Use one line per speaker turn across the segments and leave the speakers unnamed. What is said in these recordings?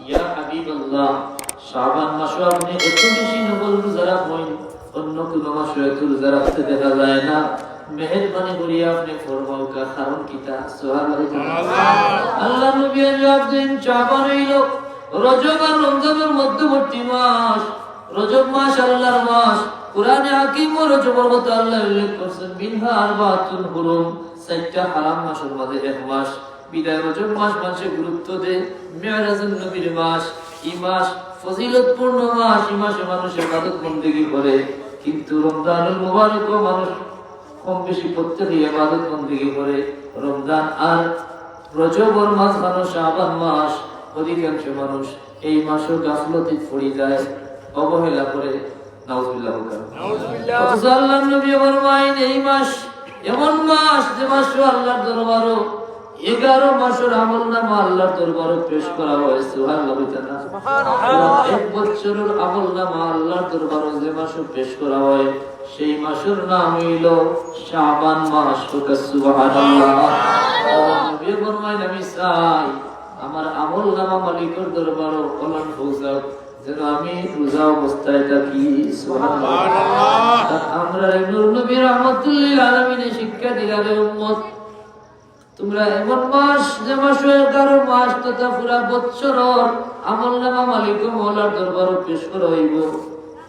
ইয়া হাবিবাল্লাহ, শাবান মাসে আপনি এত বেশি নফল রোজা রাখেন, অন্য কোন মাসে এত রোজা রাখতে দেখা যায় না। মেহেরবানি করিয়া আপনি ফরমাও কারণ কিতা? সুবহানাল্লাহ। আল্লাহ নবী জবাব দেন, শাবান হইল রজব আর রমজানের মধ্যবর্তী মাস। রজব মাস আল্লাহর মাস। কুরআনে হাকিম ও রজবের কথা আল্লাহ উল্লেখ করেছেন, মিনহা আরবাতুন হুরুম, চারটা হারাম মাসের মধ্যে এক মাস। বিদায় রজব মাস মানুষে গুরুত্ব দেয়, মেরাজুন নবীর মাস। এই মাস ফজিলতপূর্ণ মাস, এই মাসে মানুষ ইবাদত বন্দেগী করে। কিন্তু রমজানুল মুবারকও মানুষ কম বেশি প্রত্যেকই ইবাদত বন্দেগী করে। রমজান আর রজবের মাস মানুষ শাবান মাস, অধিকাংশ মানুষ এই মাসও গাফলতে পড়ে যায়, অবহেলা করে। নাউজুবিল্লাহ। অথচ আল্লাহর নবী ফরমায়েন, এই মাস এমন মাস যে মাসে আল্লাহর দরবারে 11 মাসের আমলনামা আল্লাহর দরবারে পেশ করা হয়। সুবহানাল্লাহ। এক বছরের আমলনামা আল্লাহর দরবারে যে মাসে পেশ করা হয়, সেই মাসের নাম হইল শাবান মাস। সুবহানাল্লাহ। নবী ফরমায়েন, আমি চাই আমার আমলনামা মালিকের দরবারে কলম পৌঁছাক, যেন আমি রোজা অবস্থায় থাকি। সুবহানাল্লাহ। আমরা নূর নবী রাহমাতুল লিল আলামিনের শিক্ষা দিলারে উম্মত, তোমরা এমন মাস যে মাসে 11 মাস তথা পুরা বৎসরের আমলনামা মালিক মওলার দরবারে পেশ করা হইব।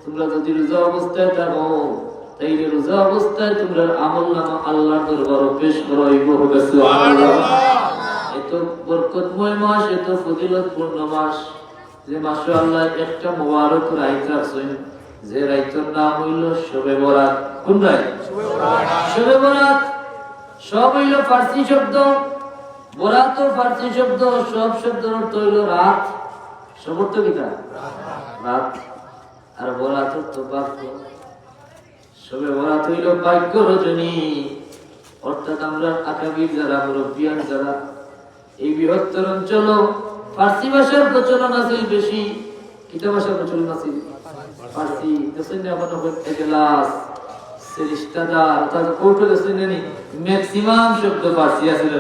তোমরা যদি রোজা অবস্থায় থাকো, তাইলে রোজা অবস্থায় তোমরা আমলনামা আল্লাহর দরবারে পেশ করা হইব। সুবহানাল্লাহ। এত বরকতময় মাস, এত ফজিলতপূর্ণ মাস, যে মাসে আল্লাহ একটা মুবারক রাত রাখছেন, যে রাতের নাম হইল শবে বরাত। কোন রাত? শবে বরাত। সব হইল ফার্সি শব্দ, বরাত ফার্সি শব্দ, সব শব্দের অর্থ হইল রাত। সব অর্থ কি? রাত। আর বরাত অর্থ ভাগ্য। শবে বরাত হইল ভাগ্য রজনী। অর্থাৎ আমরা আকাবির যারা, মুরব্বিয়ান যারা, এই বৃহত্তর অঞ্চল ফার্সি ভাষার প্রচলন আছে বেশি। কিতা ভাষার প্রচলন আছে? ফার্সি। দেখছেন না এখন এজলাস, সেরিস্তাদার, অর্থাৎ কোর্টে দেখছেন না, ম্যাক্সিমাম শব্দ ফার্সি আছে না?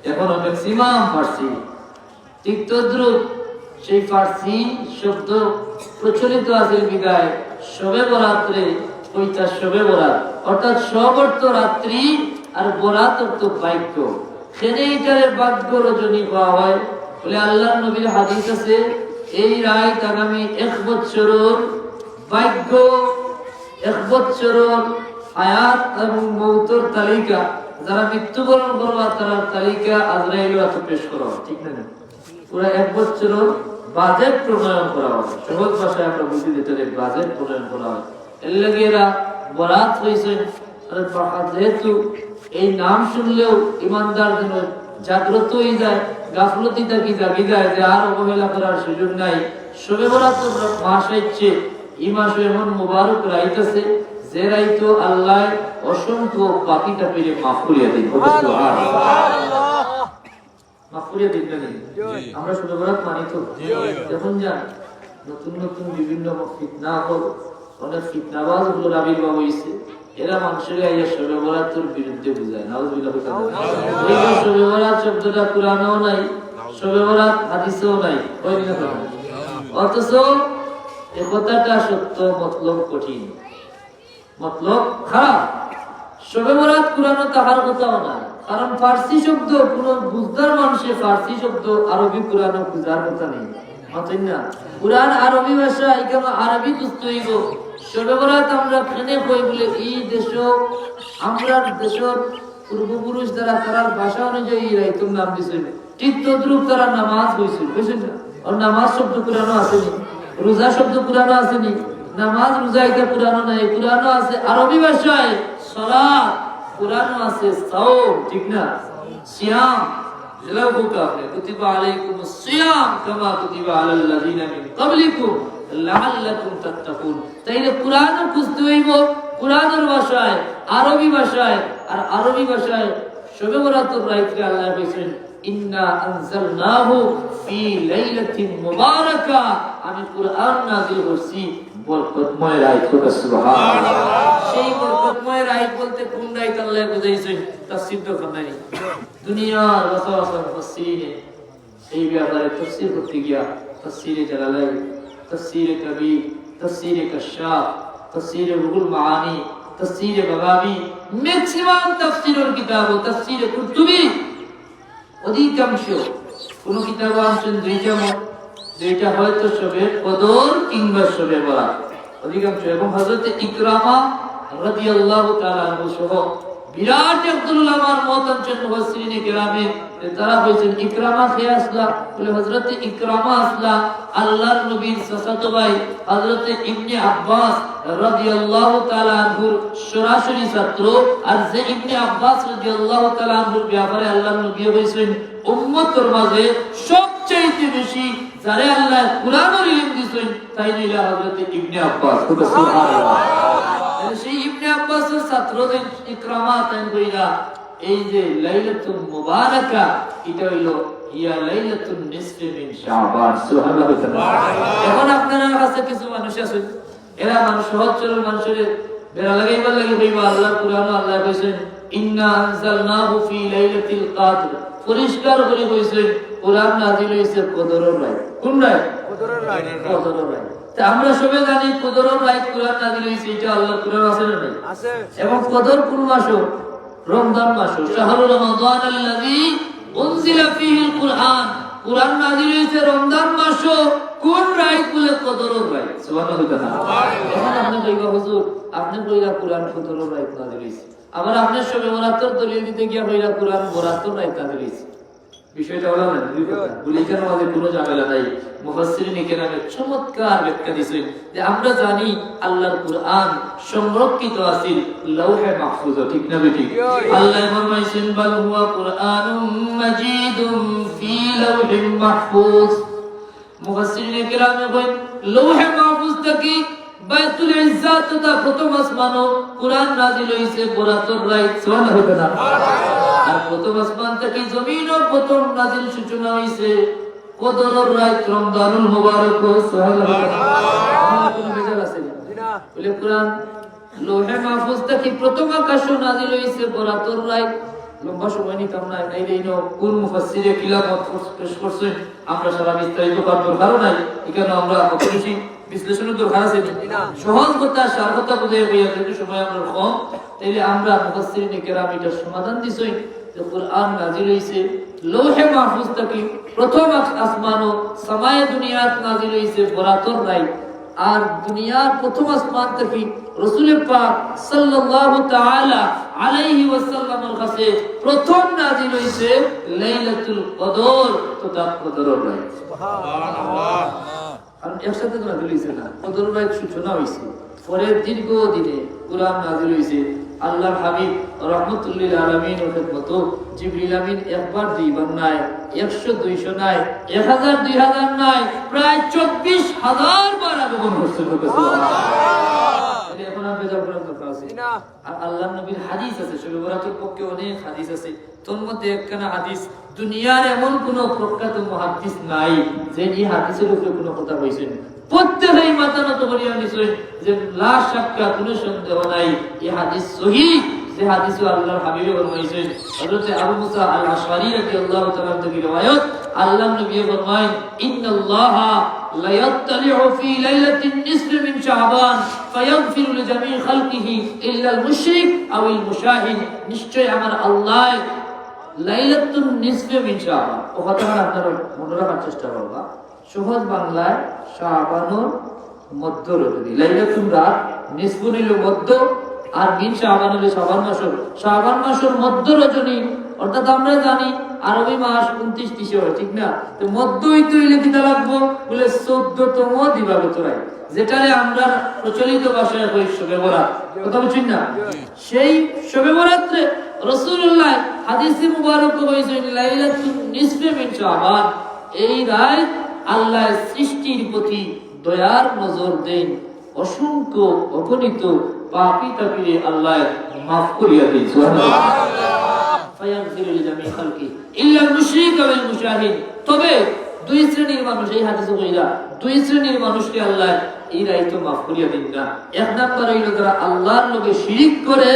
এখনো ম্যাক্সিমাম ফার্সি। ঠিক তদ্রুপ সেই ফার্সি শব্দ প্রচলিত আছে বিদায় শবে বরাত্রে ওইটা শবে বরাত, অর্থাৎ শব অর্থ রাত্রি আর বরাত অর্থ ভাগ্য। সেখানে এটারে ভাগ্য রজনী পাওয়া হয় বলে আল্লাহর নবীর হাদিস আছে, এই রাত আগামী 1 বছরের ভাগ্য, 1 বছরের হায়াত এবং মৌতের তালিকা, যারা মৃত্যুবরণ করবা তার তালিকা আজরাইলের হাতে পেশ করা হয়। ঠিক না? পুরো 1 বছরের বাজেট প্রণয়ন করা হয়। সহজ ভাষায় আমরা বুঝি দিতে বাজেট প্রণয়ন করা হয়। এর লাগে এরা বরাত হয়েছে। যেহেতু এই নাম শুনলেও ইমানদার যেন জাগ্রত হয়ে যায়, গাফলতি থাকি জাগি যায়, যে আর অবহেলা করার সুযোগ নাই। শবে বরাত মাস হচ্ছে, এই মাসে এমন মুবারক রাত আছে, যে রাত আল্লাহ অসংখ্য পাপিটা পেরে মাফ করিয়া দিন। মাফ করিয়া দিন না? আমরা শবে বরাত মানি তো। এখন যান নতুন নতুন বিভিন্ন ফিতনা হোক, অনেক ফিতনাবাজ গুলোর আবির্ভাব হয়েছে। এরা মানুষের শবে বরাতের বিরুদ্ধে বুঝায়। নাউজুবিল্লাহ। শবে বরাত শব্দটা কুরআনেও নাই, শবে বরাত হাদিসেও নাই। অথচ এই কথাটা সত্য, মতলব কঠিন, মতলব খারাপ। শবে বরাত কুরআনে তাহার কথাও নাই, কারণ ফার্সি শব্দ কোন বুঝদার মানুষের ফার্সি শব্দ আরবি কুরআনে বুঝার কথা নেই। কুরআন আরবি ভাষা, এখানে আরবি বুঝতে হইব। শবে বরাত আমরা কেনে কই বলে এই দেশ, আমরা দেশের পূর্বপুরুষ যারা তার ভাষা অনুযায়ী রাইতুর নাম দিয়েছেন, ঠিক তদ্রুপ তারা নামাজ হয়েছে। বুঝছেন না? আর নামাজ শব্দ কুরআনে আসেনি, রোজা শব্দ কুরআনে আসেনি, নামাজ রোজা এটা কুরআনে নাই। কুরআনে আছে আরবি ভাষায় সালাত, কুরআনে আছে সাওম। ঠিক না? সিয়াম। কুতিবা আলাইকুমুস সিয়াম কামা কুতিবা আলাল লাযিনা মিন ক্বাবলিকুম লাআল্লাকুম তাত্তাকুন। তাইলে কুরআনে বুঝতে হইব কুরআনের ভাষায়, আরবি ভাষায়। আর আরবি ভাষায় শবে বরাতের রাতে আল্লাহ বলেছেন, ইন্না আনজালনাহু ফি লাইলাতিন মুবারাকা, আমি কুরআন নাযিল করছি বরকতময় রাতে। সুবহানাল্লাহ। সেই বরকতময় রাত বলতে কোন রাত আল্লাহ বুঝাইছেন তাফসীর তো নাই। দুনিয়ার ওয়াসাওয়াসার মুফাসসিরিনে এই ব্যাপারে তাফসীর করতে গিয়া তাফসীরে জালালাইন, তাফসীরে কবীর, তাফসীরে কাশশাফ, তাফসীরে রুহুল মাআনি, তাফসীরে বাগাবী, ম্যাক্সিমাম তাফসীরের কিতাব ও তাফসীরে কুরতুবী, অধিকাংশ কোন কিতাব আনছেন দুইটা হয়তো শবে কদর কিংবা শবে বরাত, অধিকাংশ। এবং হযরত ইকরামা রাদিয়াল্লাহু তাআলা আনহু সহ বিরাট একদল উলামার মত আনছেন মুফাসসিরিনে কেরামে, তারা বলেছেন ইকরামা কে আসলা, বলে হযরত ইকরামা আসলা আল্লাহর নবীর চাচাতো ভাই হযরত ইবনে আব্বাস রাদিয়াল্লাহু তাআলা আনহুর সরাসরি ছাত্র। আর যে ইবনে আব্বাস রাদিয়াল্লাহু তাআলা আনহুর ব্যাপারে আল্লাহর নবী বলেছেন উম্মতের মাঝে সবচেয়ে বেশি যারে আল্লাহ কুরআনের ইলম দিয়েছেন তাই হলো হযরত ইবনে আব্বাস। সুবহানাল্লাহ। সেই ইবনে আব্বাসের ছাত্রদের ইকরামা তাই কইরা এই যে লাইলাতুল মুবারাকা এটা হইল ইয়া লাইলাতুন নিসফি মিন শাবান। সুবহানাল্লাহ। এখন আপনাদের কাছে কিছু মানুষ আছে, এরা মানুষ সহজ সরল মানুষের বেড়া লাগাইবার লাগে কইবা আল্লাহর কুরআন আল্লাহ কইছেন ইন্না আনজালনাহু ফি লাইলাতিল কদর, পরিষ্কার করে কইছেন কুরআন নাযিল হইছে কদরের রাত। কোন রাত? কদরের রাত। কদরের রাত। তা আমরা সবাই জানি কদরের রাত কুরআন নাযিল হইছে, এটা আল্লাহর কুরআন আছে না নাই? আছে। এবং কদর কোন মাস? রমজান মাস। শাহরুর রমাদান আল্লাযী উনজিলা ফীহিল কুরআন, কুরআন নাযিল হইছে রমজান মাস। কোন রাত? বলে কদরের রাত। সুবহানাল্লাহ। এখন আপনি কইবা হুজুর আপনি কইরা কুরআন কদরের রাত নাযিল হইছে, আবার আপনি শবে বরাতের দলিল দিতে গিয়া কইরা কুরআন বরাতের রাত নাযিল হইছে। বিষয়টা হলো না দুই কথা। বুলিকার মধ্যে কোনো ঝামেলা নাই। মুফাসসিরিনে কেরামে চমৎকার ব্যাখ্যা দিয়েছেন যে আমরা জানি আল্লাহর কুরআন সংরক্ষিত আছে লৌহে মাহফুজে, ঠিক না বেটি? আল্লাহ ফরমাইছেন বাল হুয়া কুরআনুম মাজিদুম ফি লৌহিম মাহফুজ। মুফাসসিরিনে কেরামে বলেন লৌহে মাহফুজ থেকে বাইতুল ইজ্জাত তথা প্রথম আসমানও কুরআন নাযিল হইছে বরাতের রাত। সুবহানাল্লাহ। আর প্রথম আসমান থেকে জমিনও প্রথম নাযিল সূচনা হইছে কদরের রাত রমজানুল মুবারক। সুবহানাল্লাহ। কোনো বেজার আছে না? বলে কুরআন লৌহে মাহফুজ থেকে প্রথম আকাশও নাযিল হইছে বরাতের রাত। লম্বা সময় নিতাম না, এই কোন মুফাসসিরে খিলাফত পেশ করছেন আমরা সারা বিস্তারিত করার দরকার নাই, এখানে আমরা বেশি বিশ্লেষণের দরকার আছে না। সহজ কথা সার কথা বুঝাই হইয়া যদি সময় আমরা কম, তাইলে আমরা মুফাসসিরিনে কেরাম এটার সমাধান দিছেন যে কুরআন নাযিল হইছে লৌহে মাহফুজ থেকে প্রথম আসমানও সামায়ে দুনিয়াত নাযিল হইছে বরাতের রাত। আর দুনিয়ার প্রথম আসমান থেকে রাসূল পাক সাল্লাল্লাহু তাআলা আলাইহি ওয়াসাল্লামের কাছে প্রথম নাযিল হইছে লাইলাতুল কদর তথা কদরের রাত। সুবহানাল্লাহ। আর একসাথে নাযিল হইছে না, কদরের রাত সূচনা হইছে, পরে দীর্ঘ দিনে কুরআন নাযিল হইছে। আল্লাহর হাবিব রাহমাতুল লিল আলামিনের খিদমত জিবরিল আমিন একবার দুইবার নাই, 100 200 নাই, 1000 2000 নাই, প্রায় 24000 বার আগমন করছে। সুবহানাল্লাহ। এখন আমরা যাব দরকার আছে না। আর আল্লাহর নবীর হাদিস আছে, শবে বরাতের পক্ষে অনেক হাদিস আছে। তোর মধ্যে একখানা হাদিস দুনিয়ার এমন কোন প্রখ্যাত মুহাদ্দিস নাই যে এই হাদিসের উপরে কোনো কথা কইছেন। প্রত্যেকই মাথা নত করিয়া নিছেন যে লা শাক্কা, কোনো সন্দেহ নাই এই হাদিস সহিহ। যে হাদিস আল্লাহর হাবিব ফরমাইছেন হযরত আবু মুসা আল আশআরী রাদিয়াল্লাহু তাআলা থেকে riwayat, আল্লাহর নবী ফরমায় ইন্নাল্লাহা লা ইয়াত্তালিউ ফি লাইলাতিন নিসফি মিন শাবান ফায়াগফিরু লিজামি খালকিহি ইল্লা আল মুশরিক আও আল মুশাহিদ। নিশ্চয় আমার আল্লাহ লাইলাতুন নিসফি মিন শাবান, ও কথাটা আপনারা মনে রাখার চেষ্টা করবা। সহজ বাংলায় শাবানুর মধ্য রজনী, লাইলাতুন রাত, নিসফুন হলো মধ্য, আর মিন শাবান হলো শাবান মাসের, শাবান মাসের মধ্য রজনী। অর্থাৎ আমরা জানি আরবি মাস 29 30 হয়, ঠিক না? তো মধ্য হইতে হইলে কি লাগবো? বলে 14তম দিবাগত রাত, যেটারে আমরা প্রচলিত ভাষায় কই শবে বরাত। কথা বুঝছেন না? সেই শবে বরাতে রাসূলুল্লাহ হাদিসে মুবারক কইছেন লাইলাতুন নিসফি মিন শাবান। এই রাত আল্লাহ সৃষ্টির প্রতি দয়ার নজর দেন, অসংখ্য অগণিত পাপী তাপিরে আল্লাহ মাফ করিয়া দেন। সুবহানাল্লাহ। ফায়াগফিরু লিজামি খালকি ইল্লা আল মুশরিক ওয়াল মুশাহিদ। তবে দুই শ্রেণীর মানুষ, এই হাদিসে কইরা দুই শ্রেণীর মানুষকে আল্লাহ এই রাত মাফ করিয়া দেন না। এক নাম্বার হইল যারা আল্লাহর লগে শিরক করে,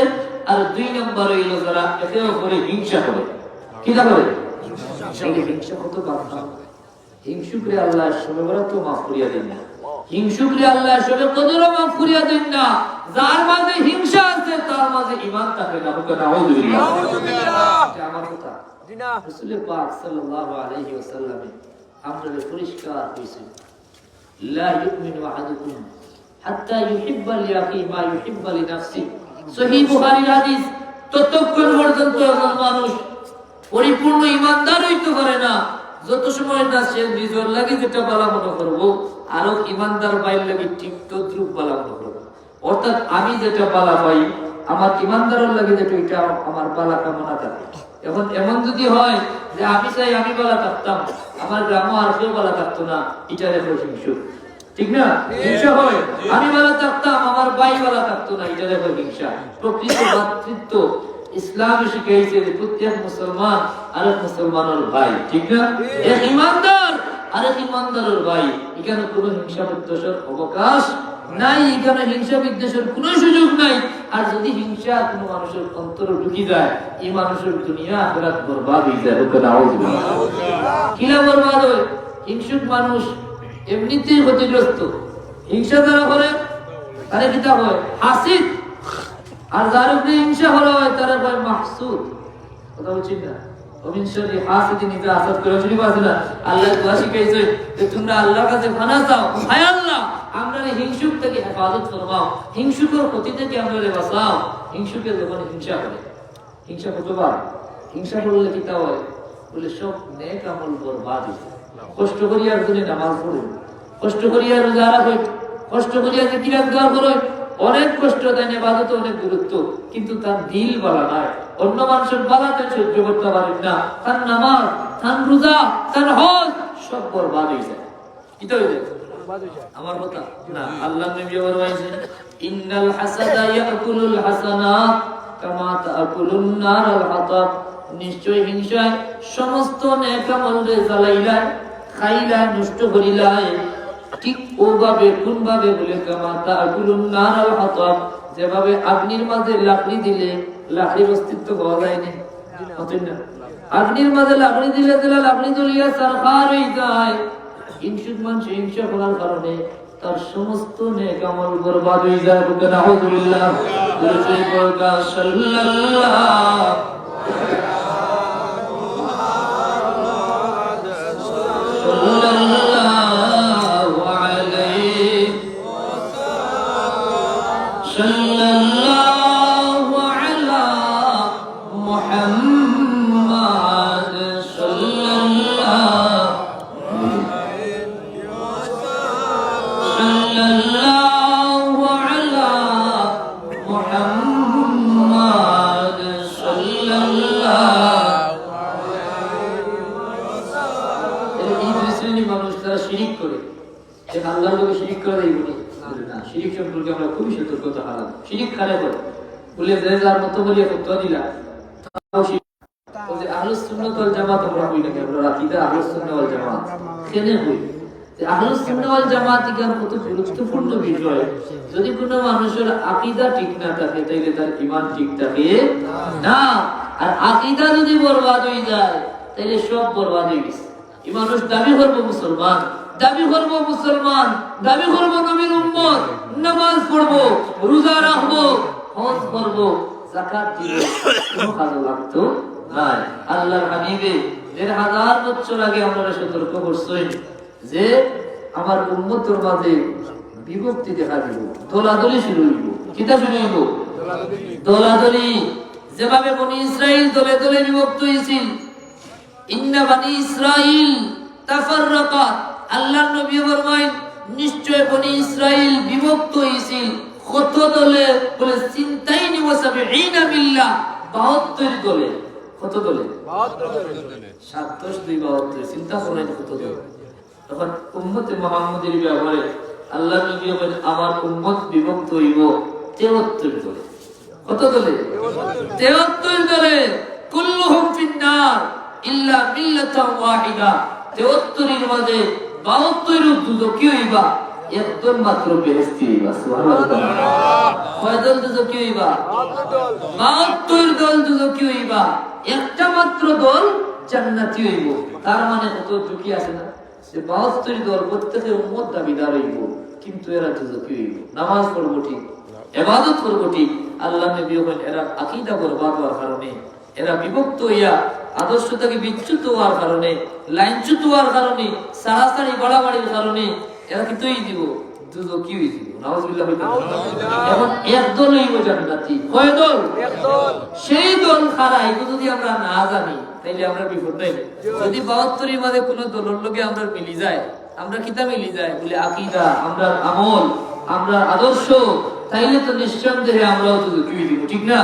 আর দুই নাম্বার হইল যারা একে অপরে হিংসা করে। কি করে? হিংসা কত বাধা। হিংসুকরে আল্লাহ সবে বরাত মাফ করিয়া দেন না, হিংসুকরে আল্লাহ সবে কদরও মাফ করিয়া দেন না। যার মাঝে হিংসা আছে তার মাঝে ঈমান থাকে না। হুকা নাউযুবিল্লাহ। এটা আমার কথা। রাসূল পাক সাল্লাল্লাহু আলাইহি ওয়াসাল্লাম আমাদের পরিষ্কার হইছে, লা ইউমিনু আহাদুকুম হাত্তা ইউহিব্বা লিআখি মা ইউহিব্বা লিনাফসি। সহিহ বুখারীর হাদিস। ততক্ষণ পর্যন্ত একজন মানুষ পরিপূর্ণ ঈমানদার হইতে পারে না যত সময় না সে নিজের লাগি যেটা ভালো মনে করবো আরো ঈমানদার বাইর লাগি ঠিক তদ্রুপ ভালো মনে করবো। অর্থাৎ আমি যেটা ভালো পাই আমার ঈমানদারের লাগি যেটা এটা আমার ভালো কামনা থাকে। এখন এমন যদি হয় যে আমি চাই আমি ভালো থাকতাম, আমার গ্রামও আর কেউ ভালো থাকতো না, এটা রেখো হিংসুক, ঠিক না? হিংসা হয় আমি ভালো থাকতাম আমার ভাই ভালো থাকতো না, এটা রেখো হিংসা। প্রকৃত ভ্রাতৃত্ব ইসলামে শিখাইছে যে প্রত্যেক মুসলমান আরেক মুসলমানের ভাই, ঠিক না? এক ঈমানদার আরেক ঈমানদারের ভাই। এখানে কোনো হিংসা বিদ্বেষের অবকাশ নাই, এখানে হিংসা বিদ্বেষের কোনো সুযোগ নাই। আর যদি হিংসা কোনো মানুষের অন্তরে ঢুকে যায় এই মানুষের দুনিয়া আখিরাত বরবাদ হয়ে যায়। ওকে নাউযুবিল্লাহ। কিলা বরবাদ হয়? হিংসুক মানুষ এমনিতেই ক্ষতিগ্রস্ত। হিংসা যারা করে তারা কিতা হয়? হাসিদ। আর যার উপরে হিংসা হলো হয় তারা হয় মাহসুদ। কথা বলছি না? অবিনশরি হাসিদিন ইযা হাসাদ করে শুনি পাছে না? আল্লাহ দোয়া শিখাইছে যে তোমরা আল্লাহর কাছে পানা চাও, হায় আল্লাহ আমরা হিংসুক থেকে হেফাজত ফরমাও, হিংসুকের ক্ষতি থেকে আমরা বাঁচাও। হিংসুকের যখন হিংসা করে, হিংসা কতবার? হিংসা করলে কিতা হয়? বলে সব নেক আমল বরবাদ হয়ে যায়। কষ্ট করিয়া যদি নামাজ পড়ে, কষ্ট করিয়া রোজা রাখে, কষ্ট করিয়া জিকির আজকার করে, অনেক কষ্ট দেন, ইবাদত অনেক গুরুত্ব, কিন্তু তার দিল বালা নাই। অন্য মানুষের বালাতে সহ্য করতে পারেন না, তার নামাজ, তার রোজা, তার হজ সব বরবাদ হয়ে যায়। কিতা হয়ে যায়? আমার কথা না, আল্লাহ নবী বলেছেন ইন্নাল হাসাদা ইয়াকুলুল হাসানাত কামা তাকুলুন নারুল হাতাব। নিশ্চয় হিংসায় সমস্ত নেক আমলকে জ্বালাইলায়, খাইলায়, নষ্ট করিলায়, ঠিক ওভাবে কোন ভাবে বলে কামা তাকুলুন নারুল হাতাব, যেভাবে আগুনের মাঝে লাকড়ি দিলে লাকড়ির অস্তিত্ব পাওয়া যায় না, হতেন না? আগুনের মাঝে লাকড়ি দিলে দিলে লাকড়ি জ্বলিয়া ছারখার হয়ে যায়। হিংসুক মানুষ হিংসা করার কারণে তার সমস্ত নেক আমল বরবাদ হয়ে যায়। ওকে নাউযুবিল্লাহ। দুরূদ পড়া সাল্লাল্লাহু গুরুত্বপূর্ণ বিষয়। যদি কোনো মানুষের আকীদা ঠিক না থাকে তাহলে তার ঈমান ঠিক থাকে না। আর আকীদা যদি বরবাদ হয়ে যায় তাহলে সব বরবাদ হয়ে গেছে। এই মানুষ দাবি করবো মুসলমান, দাবি করবো মুসলমান, দাবি করবো নবীর উম্মত, নামাজ পড়বো, রোজা রাখবো, হজ করবো, যাকাত দিব, কোনো কাজে লাগতো না। আল্লাহর হাবিবে ১৫০০ বছর আগে আমরা সতর্ক করছেন যে আমার উম্মতের মাঝে বিভক্তি দেখা দিব, দলাদলি শুরু হইব। কিতা শুরু হইব? দলাদলি। যেভাবে বনি ইসরাইল দলে দলে বিভক্ত হয়েছিল, ইন্না বনি ইসরাইল তাফাররাকাত, আল্লাহর নবী ফরমায় নিশ্চয় বনি ইসরাইল বিভক্ত হয়েছিল কত দলে? বলে সিনতাইনি ওয়া সাবঈনা মিল্লা, ৭২ দলে। কত দলে? ৭২ দলে। ৭ 2 72, চিন্তা করেন কত দলে। তখন উম্মতে মুহাম্মাদের ব্যাপারে আল্লাহ নবী বলেন আমার উম্মত বিভক্ত হইব ৭৩ দলে। কত দলে? ৭৩ দলে। কুল্লুহুম ফিন্নার ইল্লা মিল্লাতান ওয়াহিদা। ৭৩ এর মধ্যে ৭২ দুজকি হইবা, একদল মাত্র বেহেশতি হইবা। সুবহানাল্লাহ। কয় দল দুজকি হইবা? ৭২ দল দুজকি হইবা, একটা মাত্র দল জান্নাতি হইব। তার মানে কত ঝুঁকি আছে না? যে 72 দল প্রত্যেকের উম্মত দাবিদার হইব, কিন্তু এরা দুজকি হইব। নামাজ পড়বো ঠিক, ইবাদত করবো ঠিক, আল্লাহ নবী বলেন এরা আকীদা বরবাদ হওয়ার কারণে, এরা বিভক্ত হইয়া আদর্শ থেকে বিচ্যুত হওয়ার কারণে, লাইনচ্যুত হওয়ার কারণে, সারাসারি বাড়াবাড়ির কারণে এরা কি তৈরি দিব, দুজকি হয়ে দিব। নাউজুবিল্লাহ। এখন এক দল হইব জান্নাতি। কয় দল? এক দল। সেই দল খারা এগুলো যদি আমরা না জানি তাইলে আমরা বিপদ নাই। যদি 72 এর মধ্যে কোন দলের লগে আমরা মিলি যায়, আমরা কিতা মিলি যায় বলে আকীদা, আমরা আমল, আমরা আদর্শ, তাইলে তো নিঃসন্দেহে আমরাও তো দুঃখী দিব, ঠিক না?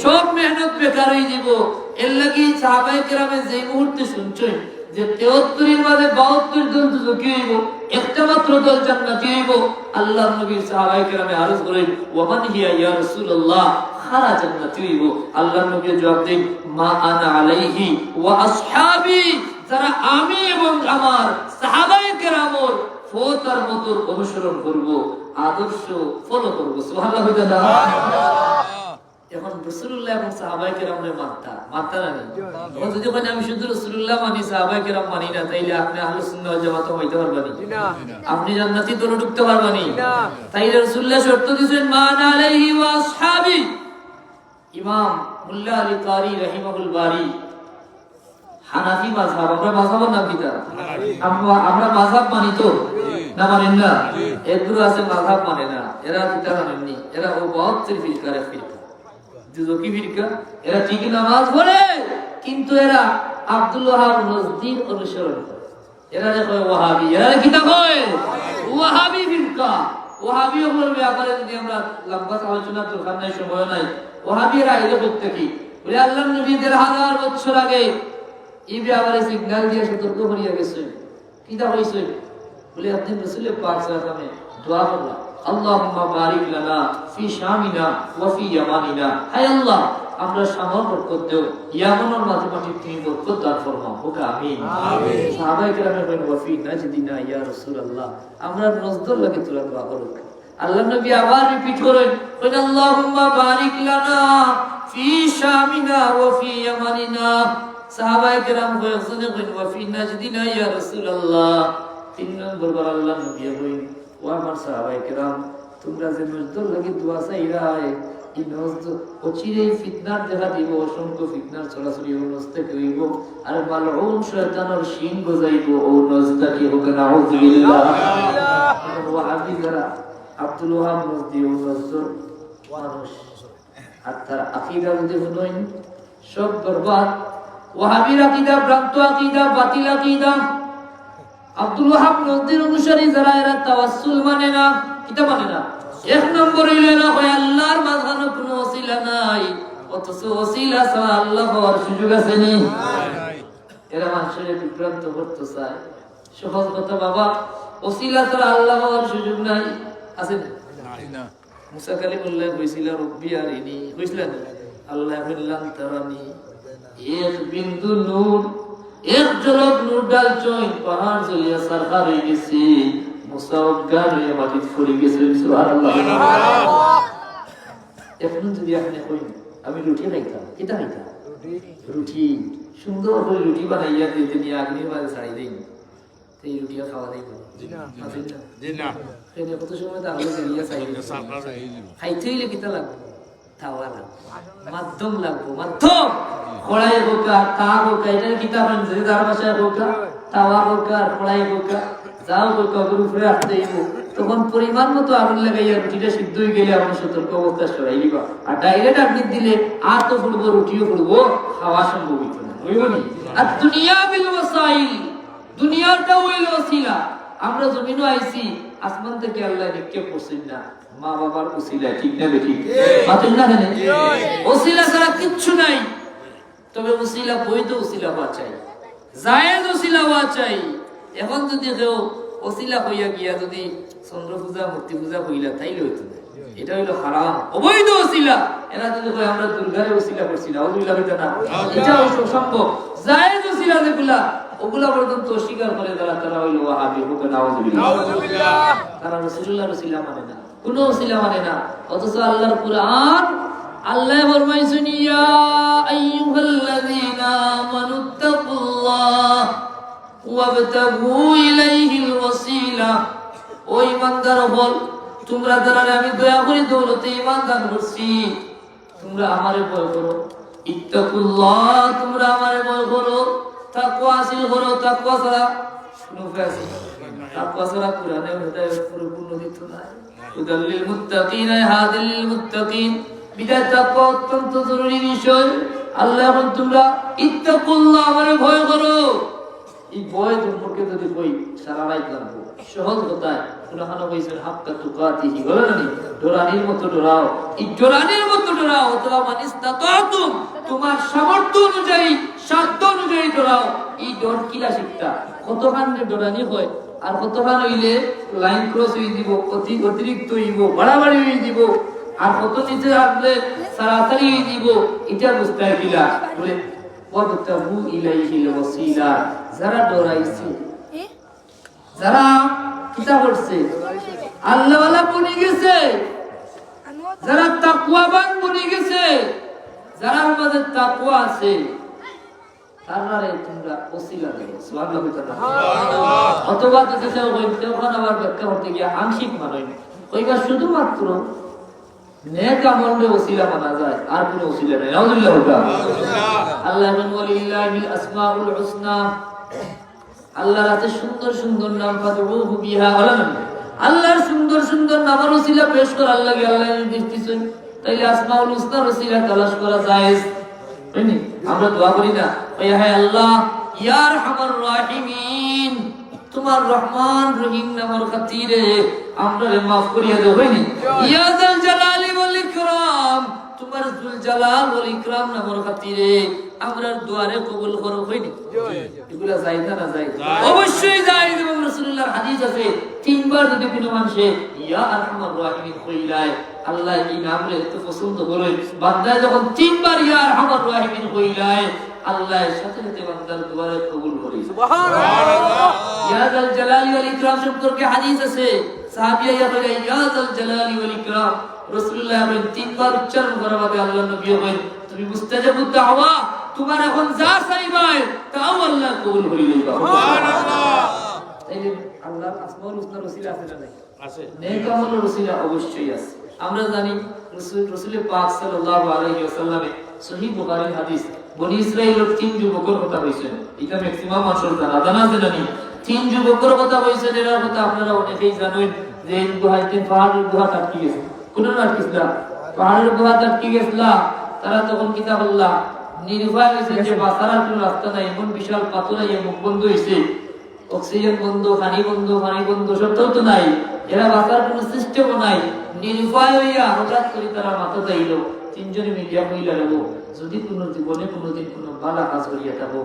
সব মেহনত বেকার হয়ে যাব। এর লাগি সাহাবায়ে কেরামে যে মুহূর্তে শুনছেন যে 73 এর মধ্যে 72 দল তো দুঃখী হইব, একটা মাত্র দল জান্নাতি হইব, আল্লাহর নবী সাহাবায়ে কেরামে আরজ করেন ওয়ামান হিয়া ইয়া রাসূলুল্লাহ, খারা জান্নাতি হইব। আল্লাহর নবী জবাব দেন মা আনা আলাইহি ওয়া আসহাবি, যারা আমি এবং আমার সাহাবায়ে কেরামের ফতর মত অনুসরণ করব, আদর্শ ফলো করব। সুবহানাল্লাহ। এখন রাসূলুল্লাহ এবং সাহাবায়ে কেরামের মানতা না নেই। যদি বলেন আমি শুধু রাসূলুল্লাহ মানি, সাহাবায়ে কেরাম মানি না, তাইলে আপনি আহলে সুন্নাহ ওয়াল জামাত হইতে পারবেন না, আপনি জান্নাতি দলে ঢুকতে পারবেন না। তাইলে রাসূলুল্লাহ শর্ত দিয়েছেন মা আনা আলাইহি ওয়া আসহাবি। ইমাম মুল্লা আলী কারি রাহিমাহুল বারি হানাফি মাযহাব, আমরা মাযহাবের নাম কি? আমরা মাযহাব মানি তো না, মানেন না? এগুলো আছে মাযহাব মানে না, এরা কিতা মানেননি, এরা ও 72 ফিরকার ফিরকা, দুজকি ফিরকা। এরা ঠিকই নামাজ পড়ে, কিন্তু এরা আব্দুল ওয়াহাব নজদীর অনুসরণ করে। এরা দেখো ওয়াহাবি, এরা কিতা কয় ওয়াহাবি ফিরকা। ওয়াহাবি বলবে ব্যাপারে যদি আমরা লম্বা আলোচনা দরকার নাই, সময় নাই। ওয়াহাবিরা এর করতে কি বলে আল্লাহর নবী 1000 বছর আগে এই ব্যাপারে সিগন্যাল দিয়ে সতর্ক করিয়া গেছেন। কিতা হইছে বলে আপনি রাসূলের পাক সাল্লাল্লাহু আলাইহি ওয়াসাল্লাম দোয়া করলেন আল্লাহুম্মা বারিক লানা ফি শামিনা ওয়া ফি ইয়ামানিনা, হে আল্লাহ আমরা শামর বরকত দাও, ইয়ামানের মাঝে তুমি বরকত দান ফরমাও। ওকে আমিন আমিন। সাহাবায়ে কেরামের বলেন ওয়া ফি নাজদিনা ইয়া রাসূলুল্লাহ, আমরা নজদর লাগে তোরা দোয়া করো। আল্লাহর নবী আবার রিপিট করেন আল্লাহুম্মা বারিক লানা ফি শামিনা ওয়া ফি ইয়ামানিনা। সাহাবায়ে কেরাম বলেন ওয়া ফি নাজদিনা ইয়া রাসূলুল্লাহ। 3 নম্বর বার আল্লাহর নবী বলেন ও আমার সাহাবায়ে কেরাম, তোমরা যে নজদর লাগি দোয়া চাইরা, এই নজদর অচিরেই ফিতনার দেখা দিব, অসংখ্য ফিতনার চলাচলি নজদে হইব, আর মালউন শয়তানের শিং গজাইব ও নজদা কি হোক না। আউযুবিল্লাহ। ওয়াহাবি যারা আব্দুল ওয়াহাব নজদি ও নজদর মানুষ, আর তার আকীদা যদি হইন সব বরবাদ। ওয়াহাবির আকীদা ভ্রান্ত আকীদা, বাতিল আকীদা। আব্দুল ওয়াহাব নজদির অনুসারী যারা, এরা তাওয়াসসুল মানে না, কিতা মানে না। এক নম্বর হইল না হয় আল্লাহর মাঝখানে কোনো ওসিলা নাই, অথচ ওসিলা ছাড়া আল্লাহ পাওয়ার সুযোগ আছে নি? এরা মানুষের বিভ্রান্ত করতে চায়। সহজ কথা বাবা, ওসিলা ছাড়া আল্লাহ পাওয়ার সুযোগ নাই, আছে না? মুসা কালিমুল্লাহ কইছিল রব্বি আরিনি, কইছিলেন আল্লাহ বিল্লাহ তারানি, এক বিন্দু নূর, এক ঝলক নূর ডাল চই পাহাড় জ্বলিয়া সারখার হয়ে গেছে, মুসা অজ্ঞান হয়ে মাটিতে পড়ে গেছেন। সুবহানাল্লাহ। এখন যদি আপনি কইন আমি রুটি খাইতাম, কিতা খাইতাম? রুটি সুন্দর করে রুটি বানাইয়া দিতে নিয়ে আগুনের মাঝে ছাড়াই দেই, এই রুটিও খাওয়া দেই না। কত সময় তো আগুনে জ্বালিয়ে খাইতে হইলে কিতা লাগবে? তাওয়া লাগবে, মাধ্যম লাগবে, মাধ্যম। কড়াই বোকা, তা বোকা, এটা কিতা হয় যে যার বাসায় বোকা, তাওয়া বোকা, কড়াই বোকা, যাও বোকা উপরে রাখতে হইব। তখন পরিমাণ মতো আগুন লাগাইয়া রুটিটা সিদ্ধ হয়ে গেলে আপনি সতর্ক অবস্থা সরাই দিবা। আর ডাইরেক্ট আপনি দিলে আর তো ফুলবো, রুটিও ফুলবো, খাওয়া সম্ভব হইতো না, হইব নি? আর দুনিয়া বিল ওয়াসাইল, দুনিয়াটা হইল ওসিলা। আমরা জমিনও আইছি, আসমান থেকে আল্লাহ নিক্ষেপ করছেন না, মা বাবার ওসিলা, ঠিক না বেঠিক? মাতেন না কেন? ওসিলা ছাড়া কিচ্ছু নাই। তবে ওসিলা বৈধ ওসিলা হওয়া চাই, জায়েজ ওসিলা হওয়া চাই। এখন যদি কেউ ওসিলা হইয়া গিয়া যদি চন্দ্র পূজা, মূর্তি পূজা হইলা, তাইলে হইতো না, এটা হইলো হারাম, অবৈধ ওসিলা। এরা যদি কয় আমরা দুর্গারে ওসিলা করছি না, ওগুলা হইতো না, এটা অসম্ভব। জায়েজ ওসিলা যেগুলা, ওগুলা পর্যন্ত অস্বীকার করে তারা হইলো ওয়াহাবি। হুকে নাউযুবিল্লাহ। তারা রাসূলুল্লাহর ওসিলা মানে না, কোনো ওসিলা মানে না। অথচ আল্লাহর কুরআন, আল্লাহ ফরমাইছেন ইয়া আইয়ুহাল্লাযীনা আমানুত্তাকুল্লাহ ওয়াবতাগু ইলাইহিল ওয়াসিলা। ও ঈমানদার বল, তোমরা যারা আমি দয়া করি দৌলতে ঈমান দান করছি, তোমরা আমারে ভয় করো। ইত্তাকুল্লাহ, তোমরা আমারে ভয় করো, তাকওয়া হাসিল করো। তাকওয়া ছাড়া কোনো ফেস, তাকওয়া ছাড়া কোরআনে হেদায়েত পরিপূর্ণ দিত না। হুদাল্লিল মুত্তাকিন, হাদিল মুত্তাকিন। বিদায় তাকওয়া অত্যন্ত জরুরি বিষয়। আল্লাহ এখন তোমরা ইত্তাকুল্লাহ, আমারে ভয় করো। এই ভয় সম্পর্কে যদি কই সারা রাত লাগবো। সহজ কথায় কোরআনে কইছেন হাক্কা তুকাতিহি, বলেন না ডরানির মতো ডরাও। এই ডরানির মতো ডরাও। অথবা মানিস্তাতাতুম, তোমার সামর্থ্য অনুযায়ী সাধ্য অনুযায়ী ডরাও। এই ডর কিলা শিক্ষা, কতখান ডরানি হয় আর কতখান হইলে লাইন ক্রস হয়ে দিব, অতিরিক্ত হইব, বাড়াবাড়ি হয়ে দিব, আর কত নিচে আসলে সারাসারি হয়ে দিব, এটা বুঝতে হয় কিলা। বলে ওয়াবতাগু ইলাইহিল ওয়াসিলা, যারা ডরাইছে, যারা কিতা করছে, আল্লাহওয়ালা বনে গেছে, যারা তাকওয়াবান বনে গেছে, যারা আমাদের তাকওয়া আছে, তারারে তোমরা ওসিলা দেবে। সুবহানাল্লাহ। অথবা যদি কেউ বলতে ওখানে আবার ব্যাখ্যা করতে গিয়ে আংশিক মানয় না, ওইবার শুধুমাত্র নেক আমলে ওসিলা মানা যায়, আর কোনো ওসিলা নাই। আলহামদুলিল্লাহ। আল্লাহ ওয়ালিল্লাহিল আসমাউল হুসনা, আল্লাহর হাতে সুন্দর সুন্দর নাম, ফাদউহু বিহা। আল্লাহর সুন্দর সুন্দর নামের ওসিলা পেশ করার লাগে আল্লাহ নির্দেশ দিয়েছেন। তাইলে আসমাউল হুসনার ওসিলা তালাশ করা জায়েজ। হয়নি? আমরা দোয়া করি না, ইয়া হে আল্লাহ ইয়া আরহামার রাহিমিন, তোমার রহমান রহিম নামের খাতিরে আমরারে maaf করিয়া দাও। হয়নি? ইয়া যাল জালালি ওয়াল ইকরাম, তোমার যুল জালাল ওয়াল ইকরাম নামের খাতিরে আমরার দুয়ারে কবুল করো। হয়নি? এগুলা জায়েজ না জায়েজ? অবশ্যই জায়েজ। এবং রাসূলুল্লাহর হাদিস আছে, তিনবার যদি কোনো মানুষে ইয়া আরহামার রাহিমিন কইলায়, আল্লাহ এই নামে এত পছন্দ করে, বান্দা যখন তিনবার ইয়া আরহামার রাহিমিন কইলায়, আল্লাহ সাথে সাথে বান্দার দুয়ারে কবুল করে। সুবহানাল্লাহ। ইয়া যাল জালালি ওয়াল ইকরাম সম্পর্কে হাদিস আছে, সাহাবিয়া ইয়া বলে ইয়া যাল জালালি ওয়াল ইকরাম, রাসূলুল্লাহ বলেন তিনবার উচ্চারণ করার পরে আল্লাহ নবী বলেন তুমি মুস্তাজাবুদ দাওয়া, তোমার এখন যা চাইবাই তাও আল্লাহ কবুল করে দিবেন। সুবহানাল্লাহ। তাইলে আল্লাহর আসমাউল হুসনার ওসিলা আছে না নাই? আছে। নেক আমলের ওসিলা অবশ্যই আছে। আমরা জানি রাসূল পাক সাল্লাল্লাহু আলাইহি ওয়াসাল্লামে সহিহ বুখারীর হাদিস, বনি ইসরাঈলের তিন যুবকের কথা কইছেন। এটা ম্যাক্সিমাম মানুষের জানা আছে না? তিন যুবকের কথা কইছেন। এর কথা আপনারা অনেকেই জানেন যে এই গুহাতে পাহাড়ের গুহা আটকে গেছে। কোন আটকেছিল? পাহাড়ের গুহা আটকে গেছিল। তারা তখন কিতা বললা, নির্ভয় হয়েছে যে বাঁচার কোনো রাস্তা নাই, এমন বিশাল পাথরে মুখ বন্ধ হয়েছে, অক্সিজেন বন্ধ, পানি বন্ধ, সবটাও তো নাই, এরা বাঁচার কোনো সিস্টেমও নাই। নির্ভয় হইয়া হঠাৎ করে তারা মাথা চাইল, তিনজনে মিলিয়া কইলা নেব, যদি কোনো জীবনে কোনোদিন কোনো বালা কাজ করিয়া থাকো,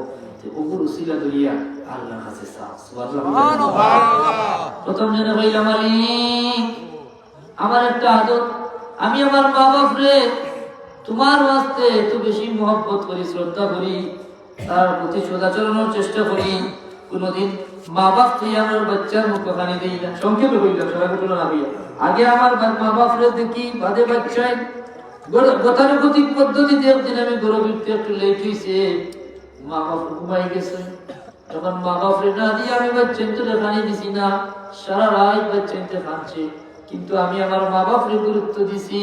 ওগুর উসিলা ধরিয়া আল্লাহর কাছে চাও। সুবহানাল্লাহ। প্রথম জনে কইলা, মালিক আমার একটা আদত, আমি আমার মা বাপ রে তোমার ওয়াস্তে এত বেশি মহব্বত করি, শ্রদ্ধা করি, তার প্রতি সদাচরণের চেষ্টা করি, কোনদিন মা বাপ থেকে আমার বাচ্চার মুখ খানি দেই না। সংক্ষেপে কইলাম, সবাই বললো না ভাইয়া, আগে আমার মা বাপ রে দেখি, বাদে বাচ্চায় গতানুগতিক পদ্ধতিতে একদিন আমি গরবিতে একটু লেট হয়েছে, মা বাপ ঘুমাই গেছে। যখন মা বাপ রে না দিয়ে আমি বাচ্চাকে খানি দিছি না, সারা রাত বাচ্চাকে খাচ্ছে, কিন্তু আমি আমার মা বাপ রে গুরুত্ব দিছি,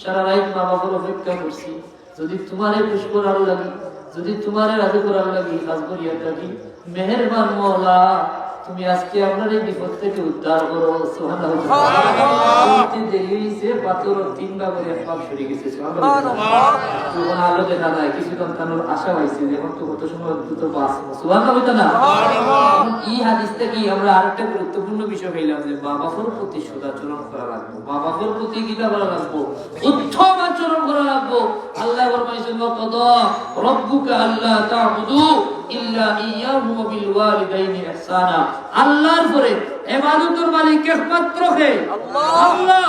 সারা রাত মা বাবার অপেক্ষা করছি। যদি তোমারে খুশ করার লাগে, যদি তোমারে রাজি করার লাগে কাজ করিয়া থাকি, মেহেরবান মওলা তুমি আজকে আপনার এই বিপদ থেকে উদ্ধার করো। সুবহানাল্লাহ। দেরি হইছে, পাথর তিন ভাগ করে এক ভাগ সরে গেছে। সুবহানাল্লাহ। যখন আলো দেখা যায়, কিছু সন্তানের আশা হইছে যে এখন তো কত সময় দ্রুত বাঁচবো। সুবহানাল্লাহ। এই হাদিস থেকে আমরা আরেকটা গুরুত্বপূর্ণ বিষয় পেলাম যে মা বাবার প্রতি সদাচরণ করা লাগবে, মা বাবার প্রতি কিতা করা লাগবে, উত্তম আচরণ করা লাগবে। আল্লাহ ফরমাইছেন, ওয়াকাদা রাব্বুকা আল্লা তা'বুদু ইল্লা ইয়াহু ওয়া বিল ওয়ালিদাইনি ইহসানা। আল্লাহর পরে ইবাদতের মালিক একমাত্র কে আল্লাহ।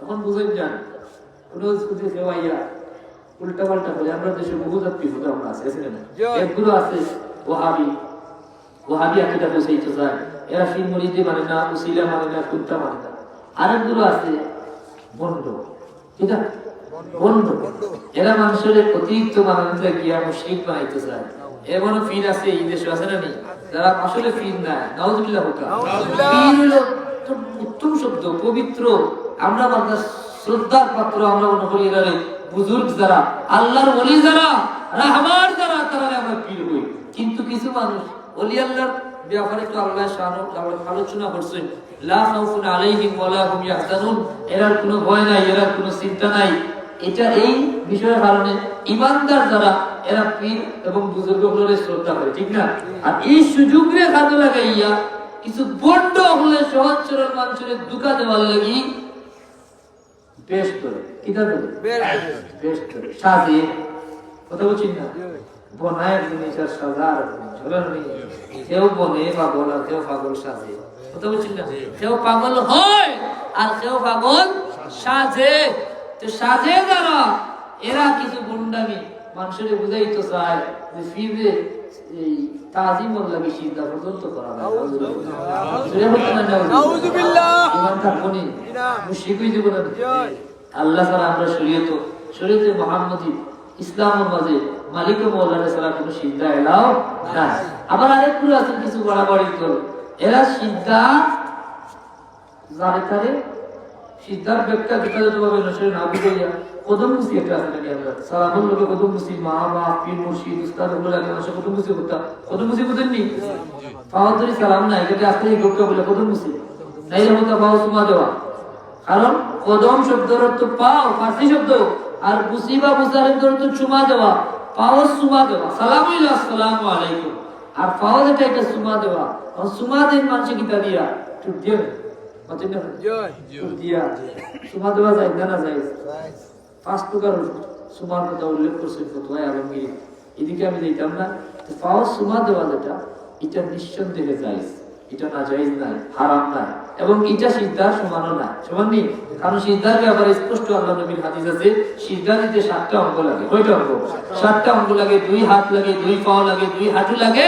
এখন বুঝেন যান, রোজ খুঁজে খেওয়াইয়া উল্টা পাল্টা করে আমরা দেশে বহু জাতি হুজুর আমরা আছে না, একগুলো আছে ওহাবি আকীদা বসাইতে যায়, এরা ফির মুরিদি মানে না, উসিলা মানে না, কুত্তা মানে না। আরেকগুলো আছে বন্ড, ঠিক আছে, বন্ড, এরা মানুষের অতিরিক্ত মানন্দা গিয়া মুশরিক বানাইতে চায়। এমন ফির আছে এই দেশে আছে না নেই? যারা আসলে পীর না, নাউজুবিল্লাহ হোক, পীর হলো উত্তম শব্দ, পবিত্র। আমরা আমাদের শ্রদ্ধার পাত্র, আমরা মনে করি এরা বুজুর্গ যারা, আল্লাহর ওলি যারা, রাহবার যারা, তারা আমরা পীর হই। কিন্তু কিছু মানুষ ওলি আল্লাহর ব্যাপারে তো আল্লাহ আলোচনা করছেন, লা খাউফুন আলাইহিম ওয়া লা হুম ইয়াহজানুন, এরার কোনো ভয় নাই, এরার কোনো চিন্তা নাই। এটা এই বিষয়ের কারণে ইমানদার যারা, এরা পীর এবং বুজুর্গগুলোর শ্রদ্ধা করে, ঠিক না? আর এই সুযোগরে কাজে লাগাইয়া কিছু বড্ড হলে সহজ সরল মানুষের দুকা দেওয়ার লাগি বেশ করে কিতা করে বেশ করে সাজে, কথা বলছেন না, বনায় জিনিস আর সাজার ঝোলার নেই। কেউ বনে পাগল আর কেউ পাগল সাজে, কথা বলছেন না? কেউ পাগল হয় আর কেউ পাগল সাজে। তো সাজে যারা, এরা কিছু গুন্ডামি মানুষের বুঝাইতে চায় যে ফিরে এই তাজিমুল লাগি সিজদা পর্যন্ত করা হয়। আল্লাহ ছাড়া আমরা শরীয়তে মুহাম্মাদি ইসলামের মাঝে মালিক ও মওলানা ছাড়া কোনো সিজদা এলাও না। আবার আরেকটু আছে কিছু বাড়াবাড়ি করে, এরা সিজদা জানে তারে সিদ্ধার ব্যাখ্যা যথাযথভাবে নসরে না বুঝাইয়া কদম মুসি একটা আছে নাকি, আমরা সালামুল লোকে কদম মুসি, মা বাপ পীর মুর্শিদ উস্তাদ ওগুলো লাগে নসরে কদম মুসি করতাম। কদম মুসি বুঝেননি? পাওয়া ধরে সালাম নাই, এটা আসলে গোপটা বলে কদম মুসি নাই, মতো পাও সুমা দেওয়া। কারণ কদম শব্দের অর্থ পাও, ফার্সি শব্দ, আর বুসি বা বুসারের অর্থ চুমা দেওয়া। পাও সুমা দেওয়া, সালাম হইল আসসালামু আলাইকুম, আর পাও যেটা এটা সুমা দেওয়া। সুমা দেন মানুষে কিতা দিয়া টুট দিয়ে সুমা দেওয়া যায় না, যায় পাঁচ প্রকার সুমার কথা উল্লেখ করছেন ফতোয়ায়ে আলমগীর। এদিকে আমি দিতাম না, পাও সুমা দেওয়া যেটা, এটা নিঃসন্দেহে জায়েজ, এটা না জায়েজ নাই, হারাম নাই, এবং এটা সিজদার সমানও না, সমান নেই। কারণ সিজদার ব্যাপারে স্পষ্ট আল্লাহ নবীর হাদিস আছে, সিজদা দিতে 7টা অঙ্গ লাগে। কয়টা অঙ্গ? 7টা অঙ্গ লাগে, 2 হাত লাগে, 2 পা লাগে, 2 হাঁটু লাগে,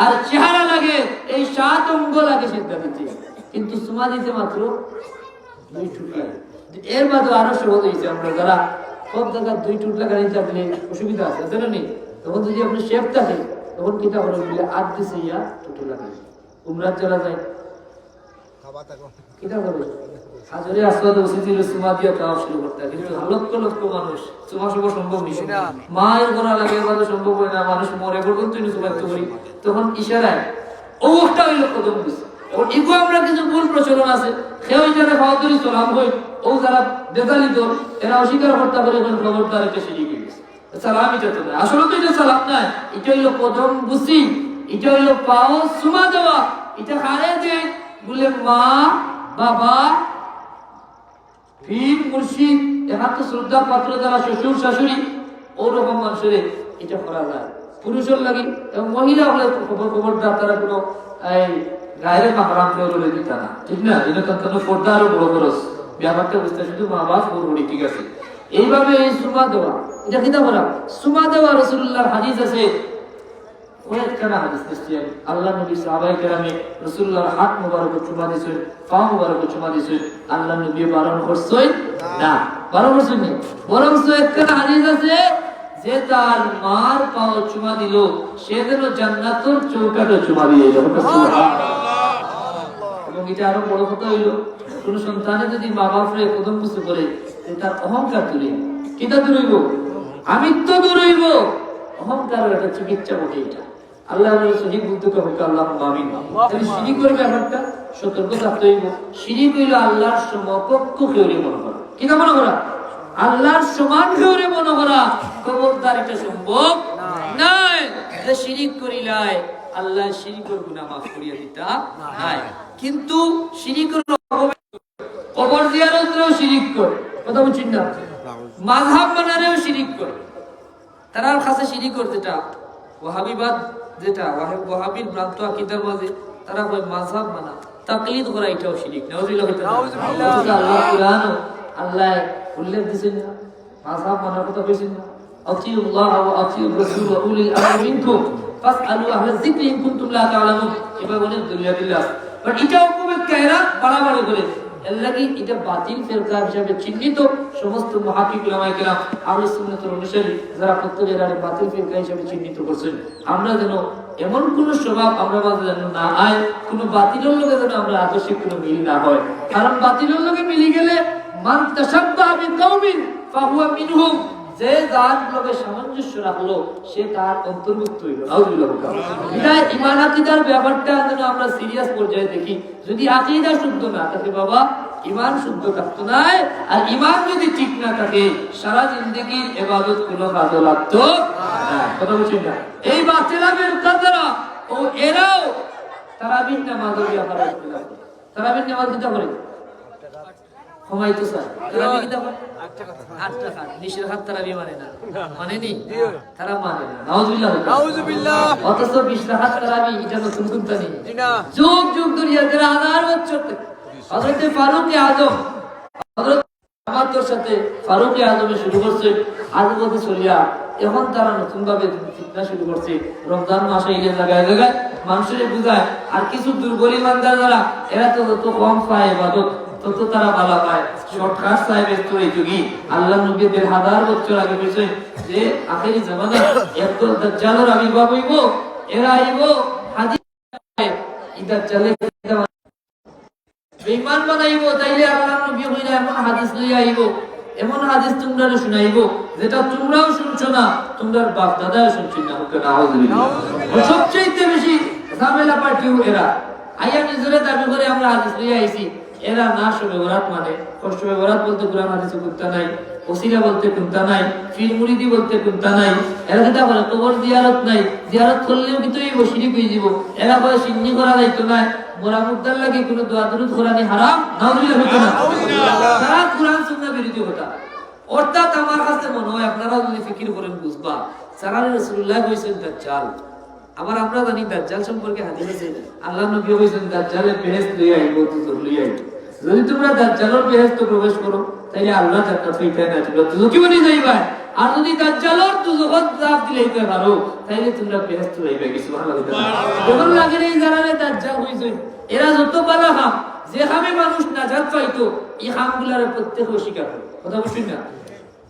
আর চেহারা লাগে। এই 7 অঙ্গ লাগে সিজদা দিতে, কিন্তু সুমা দিতে মাত্র 2 টুট লাগে। এর বাদে আরো সহজ হয়েছে, আমরা যারা সব জায়গায় 2 টুট লাগানি থাকলে অসুবিধা আছে, জানেন নি? তখন যদি আপনি শেফ থাকে, তখন কিতা করে বলে আট দিছে ইয়া টুটু লাগাই। উমরাত যারা যায় কিতা করে হাজরে আসওয়াদ ওসিজিল সুমা দিয়া তাওয়াফ শুরু করতে, কিন্তু লক্ষ লক্ষ মানুষ সুমা শুভ সম্ভব নয়, মায়ের গোনা লাগে বাদে সম্ভব হয় না, মানুষ মরে পর্যন্ত সুমা করি। তখন ইশারায় ওটা হইল কদম দিছে। এবং ইগো আমরা কিছু ভুল প্রচলন আছে, কেউ যারা বাহাদুরি সালাম হই, ও যারা বেদালিত, এরা অস্বীকার করতে পারে এখন খবরদার একটা শিরিক হয়ে গেছে। সালাম এটা তো না, আসলে তো এটা সালাম নাই, এটা হইল কদম বুসি, এটা হইল পাও সুমা দেওয়া। এটা কারে যে বলে মা বাবা পীর মুর্শিদ, এখান তো শ্রদ্ধা পাত্র যারা শ্বশুর শাশুড়ি, ওরকম মানুষের এটা করা যায়। পুরুষের লাগে এবং মহিলা হলে খবরদার তারা কোনো গায়ের মাহারাম কেউ বলে দিতা না, ঠিক না? এটা তো পর্দা আরো বড় খরচ, ব্যাপারটা বুঝতে শুধু মা বাপ পুরোপুরি ঠিক আছে। এইভাবে এই সুমা দেওয়া, এটা কিতা বলা? সুমা দেওয়া রাসূলুল্লাহর হাদিস আছে, কয়েকখানা হাদিস দেখছি আমি। আল্লাহ নবী সাহাবায়ে কেরামে রাসূলুল্লাহর হাত মোবারক চুমা দিয়েছেন, পা মোবারক চুমা দিয়েছেন, আল্লাহ নবী বারণ করছেন না, বারণ করছেন না। বরং একখানা হাদিস আছে, যে তার মার পাও চুমা দিল, সে যেন জান্নাতের চৌকাঠে চুমা দিয়ে যাবে। এবং এটা আরো বড় কথা হইল, কোন সন্তানে যদি মা বাপরে প্রথম কিছু করে, তার অহংকার দূরে, কিতা দূর হইব? আমিত্ব দূর হইব। অহংকারের একটা চিকিৎসা বটে এটা। আল্লাহ সহি বলতে হোক আল্লাহ আমিন। তাহলে শিরিক করবে ব্যাপারটা সতর্ক থাকতে হইব। শিরিক হইল আল্লাহর সমকক্ষ কেউরে মনে করা, কিনা মনে করা? আল্লাহর সমান কেউরে মনে করা, খবরদার এটা সম্ভব নাই। এটা শিরিক করিলাই আল্লাহ শিরিকের গুনাহ মাফ করিয়া দিতা নাই। কিন্তু শিরিকের কবর জিয়ারতও শিরিক করে, কথা বুঝছেন না? মাযহাব মানারেও শিরিক করে। তারার কাছে শিরিক করে যেটা ওয়াহাবিবাদ, যেটা ওয়াহাবির ভ্রান্ত আকীদার মাঝে তারা কয় মাযহাব মানা, তাকলিদ করা, এটাও শিরিক। নাউযুবিল্লাহ। আল্লাহ কুরআন আল্লাহ উল্লেখ দিয়েছেন না, মাযহাব মানার কথা বলেছেন না, আতিউল্লাহ ওয়া আতিউর রাসূল ওয়া উলিল আমরি মিনকুম ফাসআলু আহলা যিকরি ইন কুনতুম লা তা'লামুন। এবার বলেন দুনিয়াবিল্লাহ, বাট এটাও খুব কায়রা বাড়াবাড়ি করে এলাকি এটা বাতিল ফিরকা হিসেবে চিহ্নিত। সমস্ত মুহাক্কিক উলামায়ে কেরাম আহলে সুন্নাতের অনুসারী যারা প্রত্যেকের বাতিল ফিরকা হিসেবে চিহ্নিত করছেন। আমরা যেন এমন কোন স্বভাব আমরা মাঝে যেন না আয়, কোন বাতিলের লোকে যেন আমরা আদর্শিক কোন মিল না হয়। কারণ বাতিলের লোকে মিলি গেলে মান তাশাব্বাহা বিকাউমিন ফাহুয়া মিনহুম, যে যার লোকে সামঞ্জস্য রাখলো সে তার অন্তর্ভুক্ত হইল। নাউযুবিল্লাহ। বিদায় ঈমান আকীদার ব্যাপারটা যেন আমরা সিরিয়াস পর্যায়ে দেখি। যদি আকীদা শুদ্ধ না থাকে বাবা, ঈমান শুদ্ধ থাকতো না। আর ঈমান যদি ঠিক না থাকে সারা জিন্দেগীর ইবাদত কোনো কাজে লাগতো না। কথা বুঝছেন না? এই বাতিলামের কাজরা ও এরাও তারাবির নামাজের ব্যাপারে ইখতিলাফ করে। তারাবির নামাজ কিটা করে? ঘুমাইতো স্যার। তারাবি কিটা করে? 8 টাকা। নিশের হাত তারাবি মানে না। মানে নি? তারা মানে না। নাউযুবিল্লাহ। নাউযুবিল্লাহ। অথচ 20 টাকা তারাবি এটা নতুন কোনটা নেই। যুগ যুগ ধরে যারা হাজার বছর হযরত ফারুক আযম, হযরত আমাদের সাথে ফারুক আযমে শুরু করছে আজমতে চলিয়া, এখন তারা নতুন ভাবে ফিতনা শুরু করছে। রমজান মাসে ঈদের জায়গায় জায়গায় মানুষের বুঝায়, আর কিছু দুর্বল ইমানদার যারা এরা তো যত কম পায় ইবাদত তত তারা ভালো পায়। শর্টকাট সাহেবের তো এই যুগই আল্লাহ নবী 1000 বছর আগে বলেছে যে আখেরি জামানা একদল দাজ্জালের আবির্ভাব হইব, এরা আইব হাদিস ইদা চলে বেঈমান বানাইব, তাইলে আল্লাহ নবী কইরা এমন হাদিস লইয়া আইব, এমন হাদিস তোমরা শুনাইব যেটা তোমরাও শুনছো না, তোমরার বাপ দাদাও শুনছেন না। নাউযুবিল্লাহ। সবচেয়ে বেশি ঝামেলা পার্টিও এরা। আইয়া নিজরে দাবি করে আমরা হাদিস লইয়া আইছি, এরা না শবে বরাত মানে। শবে বরাত বলতে কুরআন হাদিসে কোনটা নাই, ওসিলা বলতে কোনটা নাই, পীর মুরিদি বলতে কোনটা নাই। এরা যেটা বলে কবর জিয়ারত নাই, জিয়ারত করলেও কিন্তু এই শিরক হয়ে যাব। এরা বলে সিন্নি করা যাইতো না, মোরা মুদ্দার লাগি কোনো দোয়া দরুদ কোরআনে হারাম। নাউযুবিল্লাহ হতো না। তারা কুরআন সুন্নাহ বিরোধী কথা। অর্থাৎ আমার কাছে মনে হয় আপনারা যদি ফিকির করেন বুঝবা, সারারে রাসূলুল্লাহ কইছেন দাজ্জাল। আবার আমরা জানি দাজ্জাল সম্পর্কে হাদিস আছে, আল্লাহ নবী কইছেন দাজ্জালের বেহেশত লইয়া আইব, দুজক লইয়া আইব। যদি তোমরা দাজ্জালের বেহেশত প্রবেশ করো তাইলে আল্লাহ জান্নাত হইতে না, তোমরা দুজকি বনি যাইবা। আর যদি দাজ্জালের দুজকত জাপ দিলাইতে পারো তাইলে তোমরা বেহেশত হইবে। কি সুবহানাল্লাহ। যখন লাগে এই জানালে দাজ্জাল হইছে, এরা যত বালা হাম যে হামে মানুষ নাজাত পাইতো, এই হামগুলার প্রত্যেক অস্বীকার করে। কথা বুঝছেন না?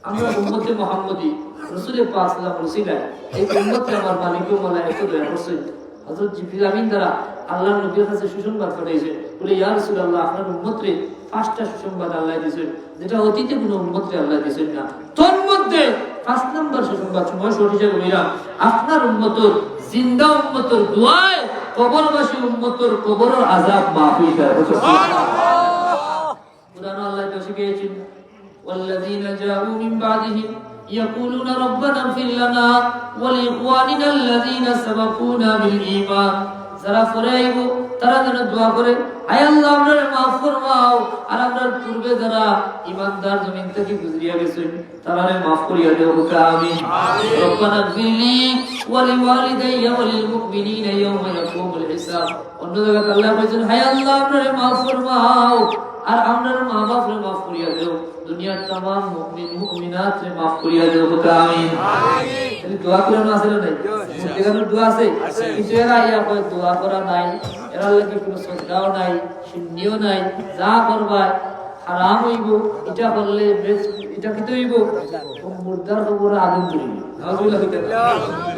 আমরা উম্মতে মুহাম্মদী রাসূল পাক সাল্লাল্লাহু আলাইহি ওয়াসাল্লাম এই উম্মতে আমার মালিক ও মাওলা এত দয়া করছেন। হযরত জিবরিল আমিন দ্বারা আল্লাহর নবীর কাছে সুসংবাদ পাঠাইছে, বলে ইয়া রাসূলুল্লাহ আপনার উম্মতরে 5টা সুসংবাদ আল্লাহ দিয়েছেন যেটা অতীতে কোনো উম্মতরে আল্লাহ দিয়েছেন না। তোর মধ্যে 5 নম্বর সুসংবাদ সময় সঠিক বলিলাম, আপনার উম্মতর জিন্দা উম্মতর দোয়ায় কবরবাসী উম্মতর কবরের আযাব মাফ হয়ে যায়। সুবহানাল্লাহ। কুরআন আল্লাহ তো শিখিয়েছেন, والذين جاءوا من بعدهم يقولون ربنا اغفر لنا ولإخواننا الذين سبقونا بالإيمان। যারা পরে আইব তারা যেন দোয়া করে, আয় আল্লাহ আপনার মাফ ফরমাও, আর আপনার পূর্বে যারা ইমানদার জমিন থেকে গুজরিয়া গেছেন তারারে মাফ করিয়া দেও। আমিন। রব্বানা গফিরলি ওয়া লিওয়ালিদাইয়া ওয়া লিল মুমিনিনা ইয়াওমা ইয়াকুমুল হিসাব। অন্য জায়গায় আল্লাহ বলেছেন, হায় আল্লাহ আপনার মাফ ফরমাও, আর আপনার মা বাপরে মাফ করিয়া দেও, দুনিয়ার तमाम মুমিন মুমিনাত রে মাফ করিয়া দেও। আমিন। এই দোয়া করানো আছে না নাই? মুক্তিগানের দোয়া আছে। কিছু এরা ইয়া কয় দোয়া করা নাই, এরা লাগি কোনো সদকাও নাই, শূন্যও নাই, যা করবা হারাম হইব, এটা করলে এটা কি হইব মুর্দার কবরে আগুন জ্বলিবে। নাউযুবিল্লাহ।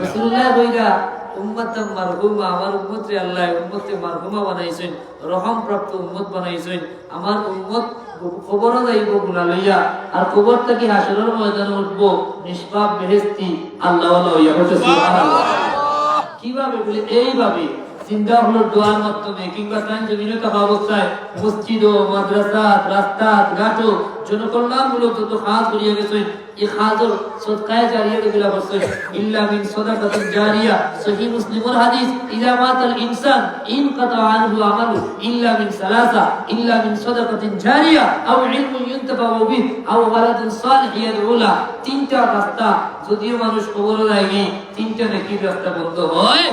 রাসূলুল্লাহ কইরা উম্মতাম মারহুমা, আমার উম্মতরে আল্লাহ উম্মতে মারহুমা বানাইছেন, রহম প্রাপ্ত উম্মত বানাইছেন। আমার উম্মত কবরে যাইব গুনাহ লইয়া, আর কবর থেকে হাসরের ময়দানে উঠব নিষ্পাপ বেহেশতি আল্লাহ ওয়ালা হইয়া। সুবহানাল্লাহ। কিভাবে বলে? এইভাবে চিন্তা হলো দোয়ার মাধ্যমে, কিংবা তাই জমিনে থাকা অবস্থায় মসজিদ ও মাদ্রাসা রাস্তা ঘাট জনকল্যাণমূলক যত কাজ করিয়া গেছেন, এই খাজর সদকায়ে জারিয়া যেগুলা বলছেন, ইল্লা মিন সাদাকাতিন জারিয়া। সহিহ মুসলিমের হাদিস, ইযা মাতাল ইনসান ইনকাতা আনহু আমালু ইল্লা মিন সালাসা, ইল্লা মিন সাদাকাতিন জারিয়া আও ইলমুন ইউনতাফাউ বিহি আও ওয়ালাদুন সালিহ ইয়াদউ লা। তিনটা রাস্তা যদিও মানুষ কবরে যায়নি, তিনটা নেকির রাস্তা বন্ধ হয়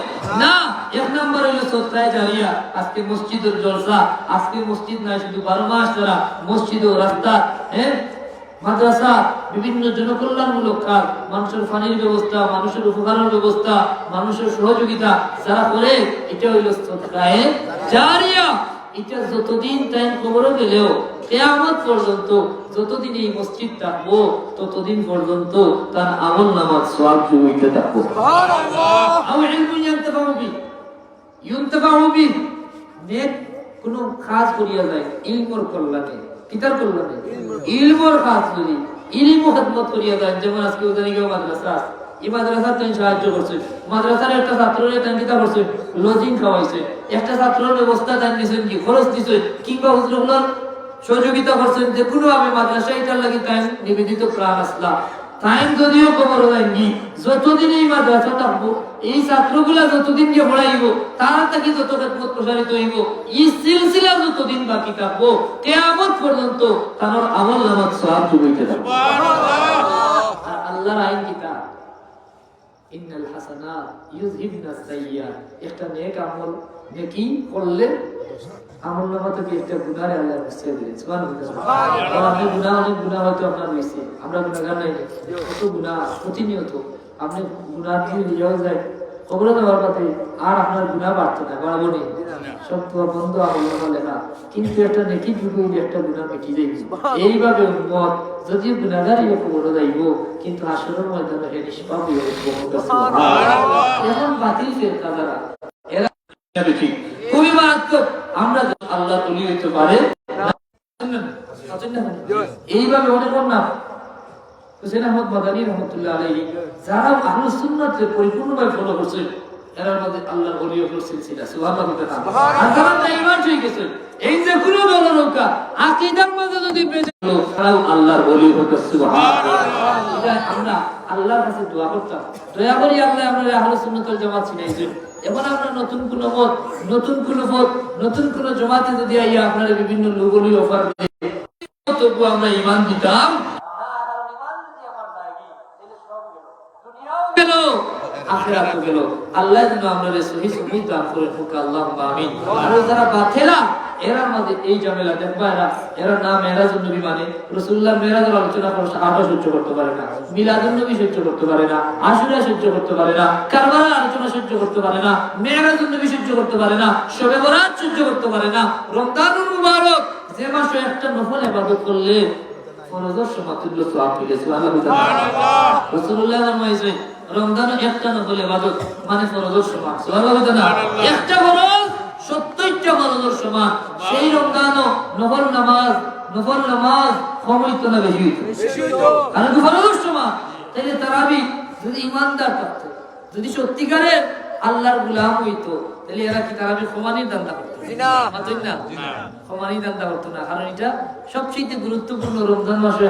না। এক নম্বর হলো সদকায়ে জারিয়া। আজকে মসজিদের জলসা, আজকে মসজিদ নাই শুধু 12 মাস ধরে মসজিদ ও রাস্তা, মাদ্রাসা, বিভিন্ন জনকল্যাণমূলক কাজ, মানুষের পানির ব্যবস্থা, মানুষের উপকারের ব্যবস্থা, মানুষের সহযোগিতা যারা করে, এটা হইল সদকায়ে জারিয়া। এটা যতদিন তাই কবরে গেলেও কিয়ামত পর্যন্ত যতদিন এই মসজিদ থাকবো ততদিন পর্যন্ত তার আমল নামাজ সওয়াব হইতে থাকবো। সুবহানাল্লাহ। আও ইলমু ইয়ানতাফাউ বি ইউনতাফাউ বি, নেক কোন কাজ করিয়া যায় ইলমর কল্যাণে, কিতার কল্যাণে, ইলমর কাজ করি, ইলম খেদমত করিয়া যায়। যেমন আজকে ওখানে গিয়ে মাদ্রাসা, এই মাদ্রাসা তুমি সাহায্য করছে, মাদ্রাসার একটা ছাত্রের তাই কিতা করছে, লজিং খাওয়াইছে, একটা ছাত্রের ব্যবস্থা তাই দিয়েছেন, কি খরচ দিছে, কিংবা হুজুরগুলোর সহযোগিতা করছেন, যে কোনো আমি মাদ্রাসা এটার লাগি তাই নিবেদিত প্রাণ আসলা টাইম যদিও খবর যায়নি, যতদিন এই মাদ্রাসা থাকবো, এই ছাত্রগুলা যতদিন গিয়ে পড়াইব, তারা তাকে যত খেদমত প্রসারিত হইব, এই সিলসিলা যতদিন বাকি থাকবো কিয়ামত পর্যন্ত তার আমল নামাজ সওয়াব হইতে থাকবে। আর আল্লাহর আইন কিতা, ইন্নাল হাসানাত ইউযহিবনাস সাইয়্যাত, একটা নেক আমল নেকি করলে আমল নামা থেকে একটা গুনাহ আল্লাহ মুছে দিলেন। সুবহানাল্লাহ। আপনি গুনাহ, অনেক গুনাহ হয়তো আপনার হইছে, আমরা গুনাহগার নাই, কত গুনাহ প্রতিনিয়ত আপনি গুনাহ দিয়ে নিয়েও যায় কবরে যাওয়ার পথে, আর আপনার গুনাহ বাড়তো না, বাড়বো না, সব তো বন্ধ আমল নামা লেখা, কিন্তু একটা নেকি যুগে একটা গুনাহ মিটি যাইবে। এইভাবে উম্মত যদি গুনাহগার ইয়ে কবরে যাইব, কিন্তু হাসরের ময়দানে হে নিষ্পাপ হয়ে উঠবো। সুবহানাল্লাহ। এখন বাতিল ফেরকা যারা, এরা ঠিক খুবই মারাত্মক। আমরা আল্লাহ ওলি হইতে পারে এইভাবে অনেক না হুসেন আহমদ মাদানী রহমতুল্লাহ আলাইহি, যারা আহলুস সুন্নাতকে পরিপূর্ণভাবে ফলো করছে, এরার মধ্যে আল্লাহর ওলি হল সিলসিলা। সুবহানাল্লাহ। আর যারা ঈমান হয়ে গেছে, এই যে কোনো দলনৌকা আকীদার মধ্যে যদি বেঁচে গেল, তারাও আল্লাহর ওলি হতে। সুবহানাল্লাহ। এটা আমরা আল্লাহর কাছে দোয়া করতাম, দয়া করি আল্লাহ আমরা আহলুস সুন্নাত ওয়াল জামাত চিনাইছেন। এখন আমরা নতুন কোন মত, নতুন কোন পথ, নতুন কোন জমাতে যদি আইয়া আপনারা বিভিন্ন লোগলি অফার দিয়ে তবু আমরা ঈমান দিতাম, গেল আখিরাতও গেল। আল্লাহ যেন আমাদের সহিহ সুবুত দান করে, আল্লাহুম্মা আমিন। আর যারা বাতিলা, এরার মধ্যে এই ঝামেলা দেখবা, এরা না মেরাজুন নবী মানে রাসূলুল্লাহ মেরাজের আলোচনা করে সাহাবা সহ্য করতে পারে না, মিলাদুন নবী সহ্য করতে পারে না, আশুরা সহ্য করতে পারে না, কারবালার আলোচনা সহ্য করতে পারে না, মেরাজুন নবী সহ্য করতে পারে না, শবে বরাত সহ্য করতে পারে না। রমজানুল মুবারক যে মাসে একটা নফল ইবাদত করলে ফরজের সমাতুল্য সওয়াব পেয়ে। সুবহানাল্লাহ। রাসূলুল্লাহ ফরমাইছে রমজান একটা নফল ইবাদত মানে ফরজের সমান। সুবহানাল্লাহ। একটা ফরজ 70টা ফরজের সমান। সেই রমজানও নফল নামাজ কম হইতো না বেশি হইতো? কারণ ফরজের সমান। তাইলে তারাবি যদি ইমানদার থাকতো, যদি সত্যিকারের আল্লাহর গোলাম হইতো, তাহলে এরা কি তারাবি সমানই দান্দা করতো? না, সমানই দান্দা করতো না। কারণ এটা সবচেয়ে গুরুত্বপূর্ণ রমজান মাসে